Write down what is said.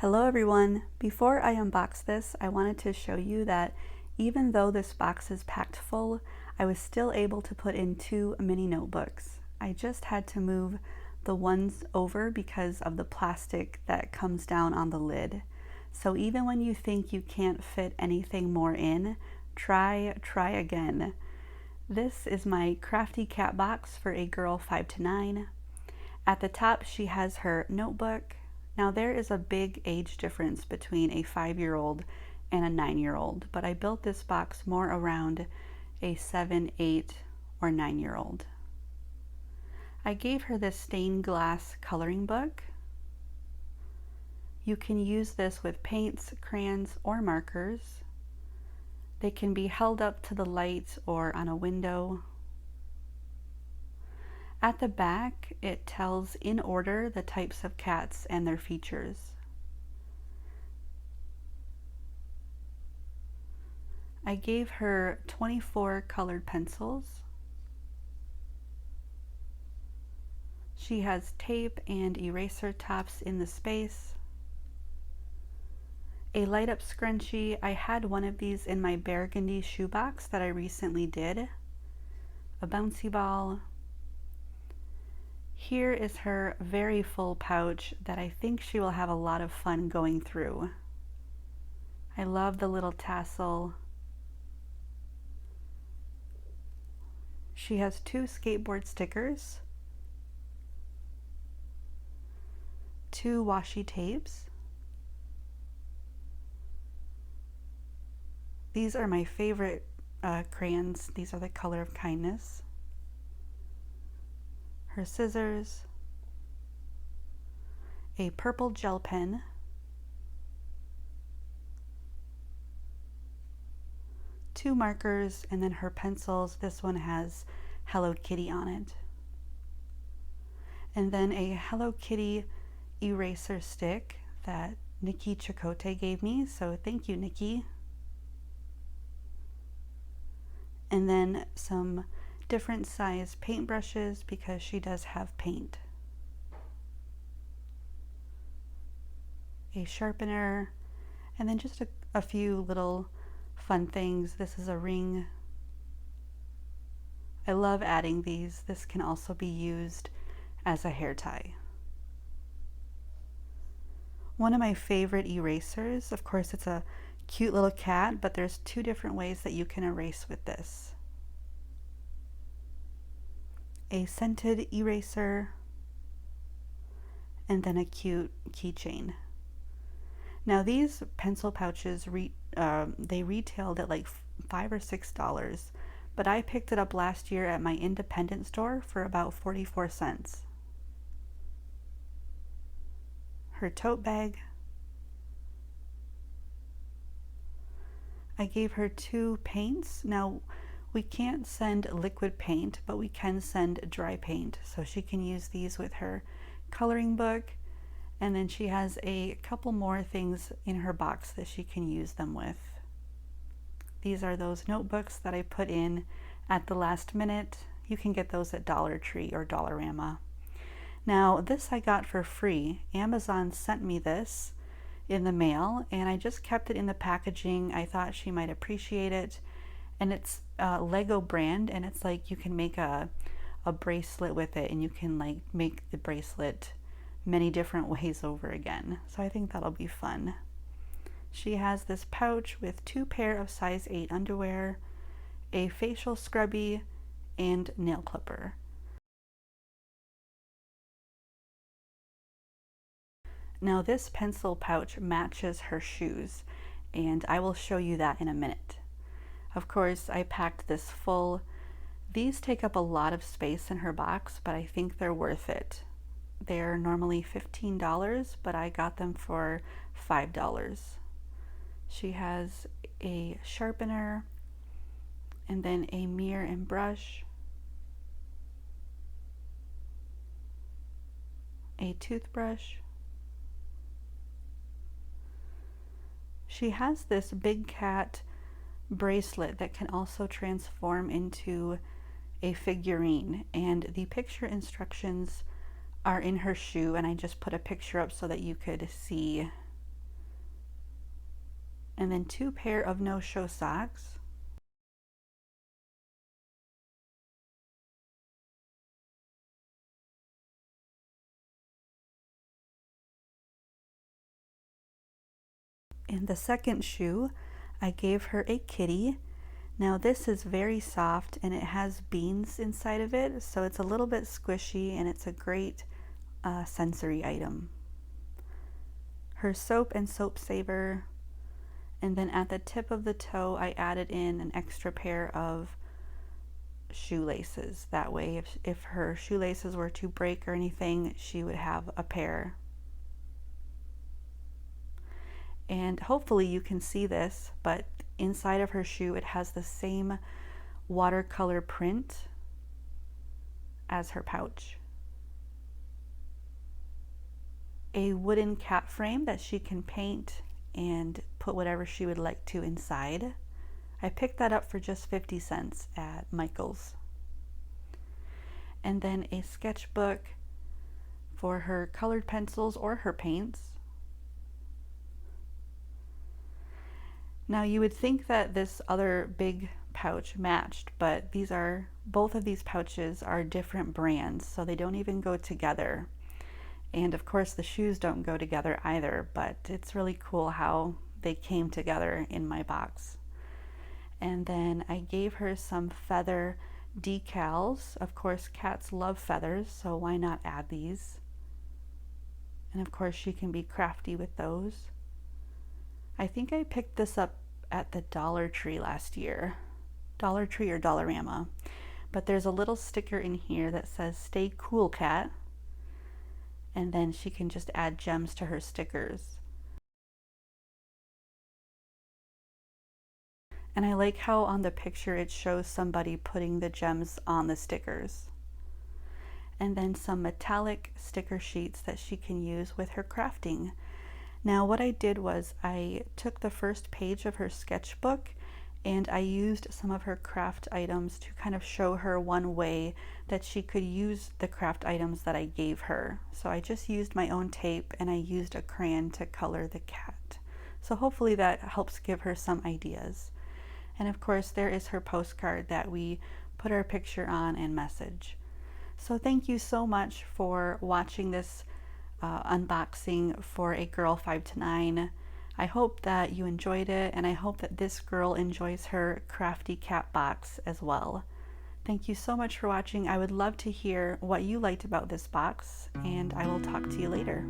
Hello everyone! Before I unbox this, I wanted to show you that even though this box is packed full, I was still able to put in 2 mini notebooks. I just had to move the ones over because of the plastic that comes down on the lid. So even when you think you can't fit anything more in, try again. This is my Crafty cat box for a girl 5 to 9. At the top she has her notebook. Now there is a big age difference between a 5-year-old and a 9-year-old, but I built this box more around a 7, 8, or 9-year-old. I gave her this stained glass coloring book. You can use this with paints, crayons, or markers. They can be held up to the light or on a window. At the back, it tells in order the types of cats and their features. I gave her 24 colored pencils. She has tape and eraser tops in the space. A light up scrunchie. I had one of these in my burgundy shoebox that I recently did. A bouncy ball. Here is her very full pouch that I think she will have a lot of fun going through. I love the little tassel. She has 2 skateboard stickers, 2 washi tapes. These are my favorite crayons. These are the color of kindness. Her scissors, a purple gel pen, two markers, and then her pencils. This one has Hello Kitty on it. And then a Hello Kitty eraser stick that Nikki Chicote gave me, so thank you, Nikki. And then some different size paintbrushes because she does have paint. A sharpener, and then just a few little fun things. This is a ring. I love adding these. This can also be used as a hair tie. One of my favorite erasers, of course it's a cute little cat, but there's 2 different ways that you can erase with this. A scented eraser, and then a cute keychain. Now these pencil pouches, they retailed at like $5 or $6, but I picked it up last year at my independent store for about 44 cents. Her tote bag. I gave her 2 paints. Now we can't send liquid paint, but we can send dry paint, so she can use these with her coloring book. And then she has a couple more things in her box that she can use them with. These are those notebooks that I put in at the last minute. You can get those at Dollar Tree or Dollarama. Now this I got for free. Amazon sent me this in the mail and I just kept it in the packaging. I thought she might appreciate it. And it's Lego brand, and it's like you can make a bracelet with it, and you can like make the bracelet many different ways over again. So I think that'll be fun. She has this pouch with 2 pair of size 8 underwear, a facial scrubby, and nail clipper. Now this pencil pouch matches her shoes, and I will show you that in a minute. Of course, I packed this full. These take up a lot of space in her box, but I think they're worth it. They're normally $15, but I got them for $5. She has a sharpener, and then a mirror and brush, a toothbrush. She has this big cat bracelet that can also transform into a figurine, and the picture instructions are in her shoe, and I just put a picture up so that you could see and then 2 pair of no-show socks. In the second shoe, I gave her a kitty. Now this is very soft and it has beans inside of it, so it's a little bit squishy and it's a great sensory item. Her soap and soap saver, and then at the tip of the toe I added in an extra pair of shoelaces. That way if her shoelaces were to break or anything, she would have a pair. And hopefully you can see this, but inside of her shoe it has the same watercolor print as her pouch. A wooden cat frame that she can paint and put whatever she would like to inside. I picked that up for just 50 cents at Michael's. And then a sketchbook for her colored pencils or her paints. Now you would think that this other big pouch matched, but both of these pouches are different brands, so they don't even go together. And of course the shoes don't go together either, but it's really cool how they came together in my box. And then I gave her some feather decals. Of course cats love feathers, so why not add these? And of course she can be crafty with those. I think I picked this up at the Dollar Tree last year. Dollar Tree or Dollarama. But there's a little sticker in here that says "Stay Cool, Cat." And then she can just add gems to her stickers. And I like how on the picture it shows somebody putting the gems on the stickers. And then some metallic sticker sheets that she can use with her crafting. Now what I did was I took the first page of her sketchbook and I used some of her craft items to kind of show her one way that she could use the craft items that I gave her. So I just used my own tape and I used a crayon to color the cat. So hopefully that helps give her some ideas. And of course there is her postcard that we put our picture on and message. So thank you so much for watching this unboxing for a girl 5 to 9. I hope that you enjoyed it, and I hope that this girl enjoys her crafty cat box as well. Thank you so much for watching. I would love to hear what you liked about this box, and I will talk to you later.